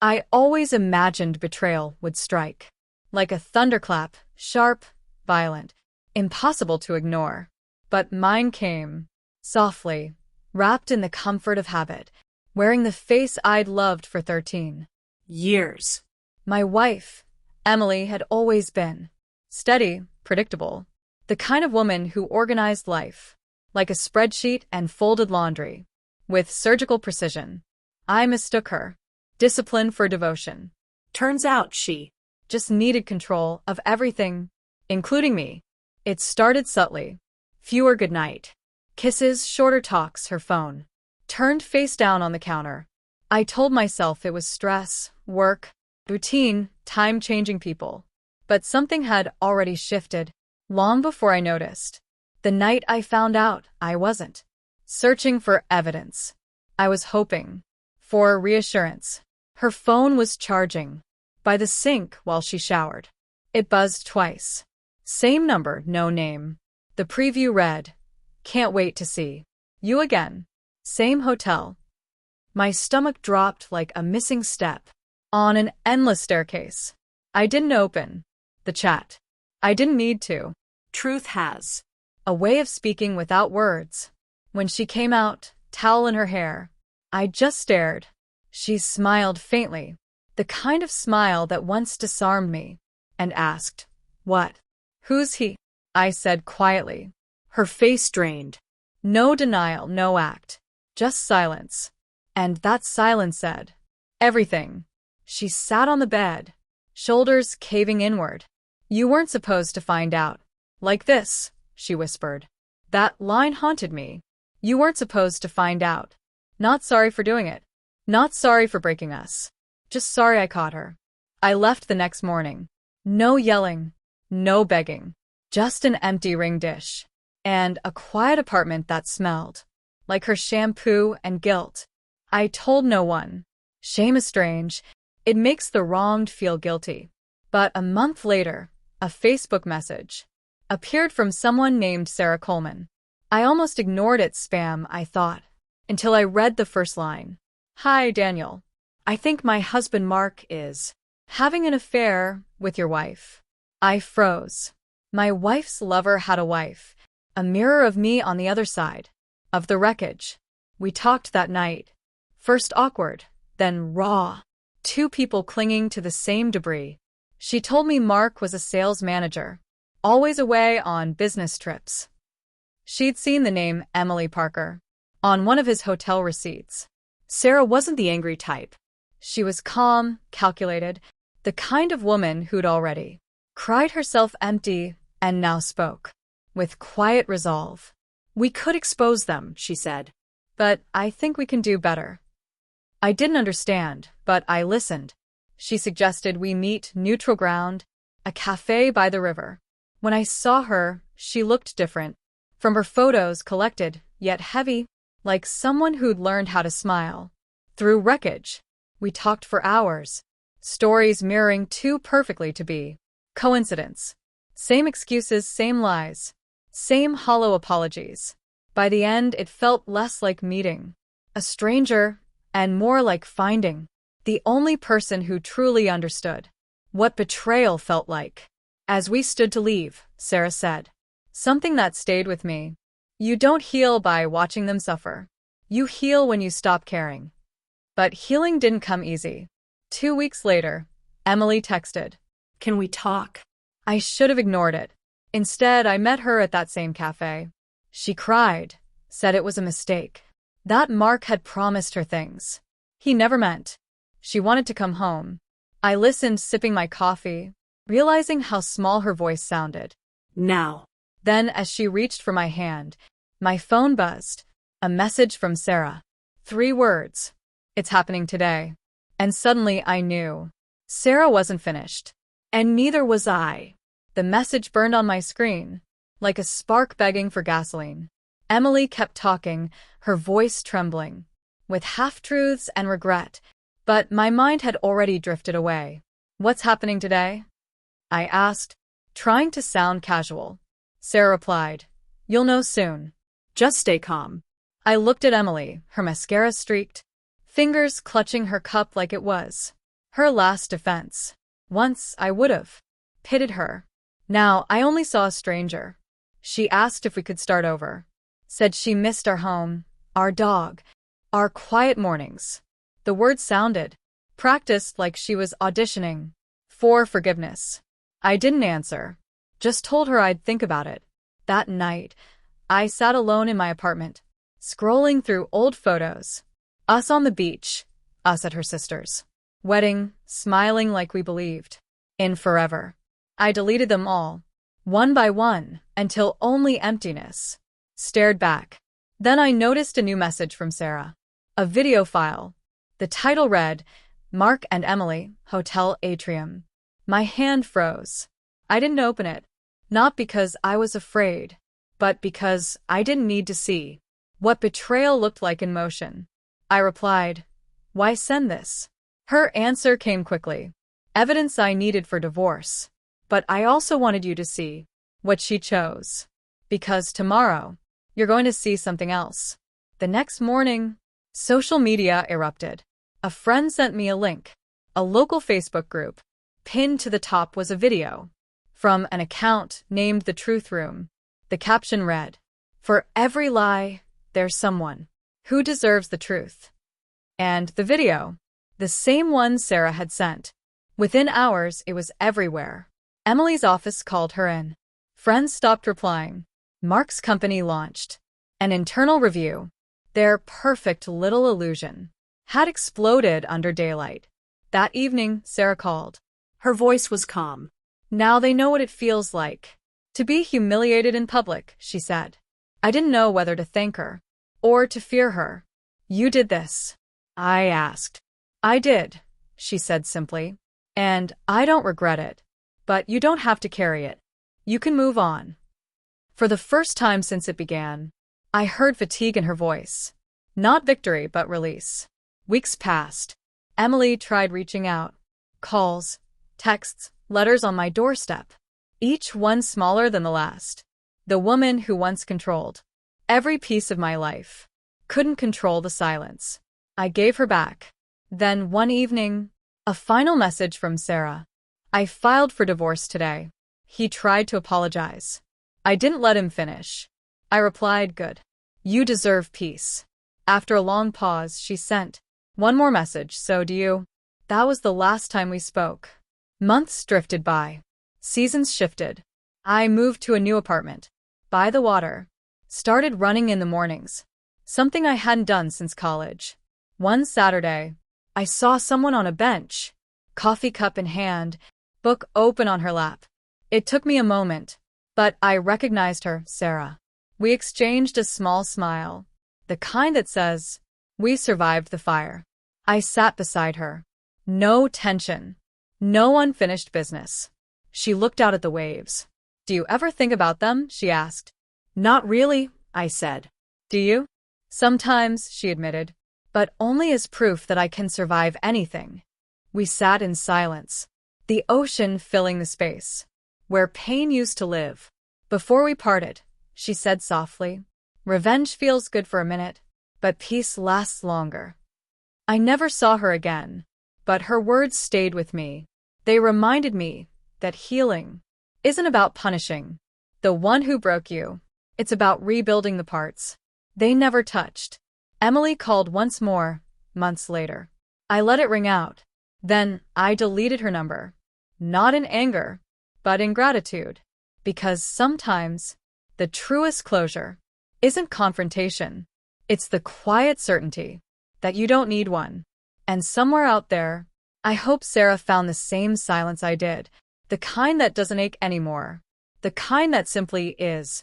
I always imagined betrayal would strike. Like a thunderclap, sharp, violent, impossible to ignore. But mine came, softly, wrapped in the comfort of habit, wearing the face I'd loved for 13 years. My wife, Emily, had always been steady, predictable, the kind of woman who organized life, like a spreadsheet and folded laundry, with surgical precision. I mistook her discipline for devotion. Turns out she just needed control of everything, including me. It started subtly. Fewer goodnight kisses, shorter talks, her phone turned face down on the counter. I told myself it was stress, work, routine, time-changing people. But something had already shifted, long before I noticed. The night I found out, I wasn't searching for evidence. I was hoping for reassurance. Her phone was charging by the sink while she showered. It buzzed twice. Same number, no name. The preview read, "Can't wait to see you again. Same hotel." My stomach dropped like a missing step on an endless staircase. I didn't open the chat. I didn't need to. Truth has a way of speaking without words. When she came out, towel in her hair, I just stared. She smiled faintly, the kind of smile that once disarmed me, and asked, "What? Who's he?" I said quietly. Her face drained. No denial, no act, just silence. And that silence said everything. She sat on the bed, shoulders caving inward. "You weren't supposed to find out like this," she whispered. That line haunted me. You weren't supposed to find out. Not sorry for doing it. Not sorry for breaking us. Just sorry I caught her. I left the next morning. No yelling, no begging. Just an empty ring dish. And a quiet apartment that smelled like her shampoo and guilt. I told no one. Shame is strange. It makes the wronged feel guilty. But a month later, a Facebook message appeared from someone named Sarah Coleman. I almost ignored it, spam, I thought, until I read the first line. "Hi, Daniel. I think my husband Mark is having an affair with your wife." I froze. My wife's lover had a wife, a mirror of me on the other side of the wreckage. We talked that night. First awkward, then raw. Two people clinging to the same debris. She told me Mark was a sales manager, always away on business trips. She'd seen the name Emily Parker on one of his hotel receipts. Sarah wasn't the angry type. She was calm, calculated, the kind of woman who'd already cried herself empty and now spoke with quiet resolve. "We could expose them," she said. "But I think we can do better." I didn't understand, but I listened. She suggested we meet neutral ground, a cafe by the river. When I saw her, she looked different. From her photos, collected, yet heavy, like someone who'd learned how to smile through wreckage. We talked for hours, stories mirroring too perfectly to be coincidence. Same excuses, same lies, same hollow apologies. By the end, it felt less like meeting a stranger and more like finding the only person who truly understood what betrayal felt like. As we stood to leave, Sarah said something that stayed with me. "You don't heal by watching them suffer. You heal when you stop caring." But healing didn't come easy. 2 weeks later, Emily texted, "Can we talk?" I should have ignored it. Instead, I met her at that same cafe. She cried, said it was a mistake, that Mark had promised her things he never meant. She wanted to come home. I listened, sipping my coffee, realizing how small her voice sounded. "Now." Then, as she reached for my hand, my phone buzzed. A message from Sarah. 3 words. "It's happening today." And suddenly I knew. Sarah wasn't finished. And neither was I. The message burned on my screen, like a spark begging for gasoline. Emily kept talking, her voice trembling, with half-truths and regret, but my mind had already drifted away. "What's happening today?" I asked, trying to sound casual. Sarah replied, "You'll know soon. Just stay calm." I looked at Emily, her mascara streaked, fingers clutching her cup like it was Her last defense. Once I would've pitied her. Now I only saw a stranger. She asked if we could start over. Said she missed our home, our dog, our quiet mornings. The words sounded practiced like she was auditioning for forgiveness. I didn't answer. Just told her I'd think about it. That night, I sat alone in my apartment, scrolling through old photos. Us on the beach, us at her sister's wedding, smiling like we believed in forever. I deleted them all, one by one, until only emptiness stared back. Then I noticed a new message from Sarah. A video file. The title read, Mark and Emily, Hotel Atrium. My hand froze. I didn't open it, not because I was afraid, but because I didn't need to see what betrayal looked like in motion. I replied, "Why send this?" Her answer came quickly. Evidence I needed for divorce. But I also wanted you to see what she chose. Because tomorrow, you're going to see something else. The next morning, social media erupted. A friend sent me a link. A local Facebook group. Pinned to the top was a video from an account named The Truth Room. The caption read, "For every lie, there's someone who deserves the truth." And the video, the same one Sarah had sent. Within hours, it was everywhere. Emily's office called her in. Friends stopped replying. Mark's company launched an internal review. Their perfect little illusion had exploded under daylight. That evening, Sarah called. Her voice was calm. "Now they know what it feels like to be humiliated in public," she said. I didn't know whether to thank her or to fear her. "You did this?" I asked. "I did," she said simply. "And I don't regret it. But you don't have to carry it. You can move on." For the first time since it began, I heard fatigue in her voice. Not victory, but release. Weeks passed. Emily tried reaching out. Calls, texts, letters on my doorstep. Each one smaller than the last. The woman who once controlled every piece of my life couldn't control the silence. I gave her back. Then one evening, a final message from Sarah. "I filed for divorce today." He tried to apologize. I didn't let him finish. I replied, "Good. You deserve peace." After a long pause, she sent one more message. "So do you." That was the last time we spoke. Months drifted by. Seasons shifted. I moved to a new apartment by the water. Started running in the mornings. Something I hadn't done since college. One Saturday, I saw someone on a bench, coffee cup in hand, book open on her lap. It took me a moment, but I recognized her, Sarah. We exchanged a small smile, the kind that says, "We survived the fire." I sat beside her. No tension. No unfinished business. She looked out at the waves. "Do you ever think about them?" she asked. "Not really," I said. "Do you?" "Sometimes," she admitted, "but only as proof that I can survive anything." We sat in silence, the ocean filling the space where pain used to live. Before we parted, she said softly, "Revenge feels good for a minute, but peace lasts longer." I never saw her again, but her words stayed with me. They reminded me that healing isn't about punishing the one who broke you. It's about rebuilding the parts they never touched. Emily called once more, months later. I let it ring out. Then I deleted her number. Not in anger, but in gratitude. Because sometimes the truest closure isn't confrontation. It's the quiet certainty that you don't need one. And somewhere out there, I hope Sarah found the same silence I did. The kind that doesn't ache anymore. The kind that simply is.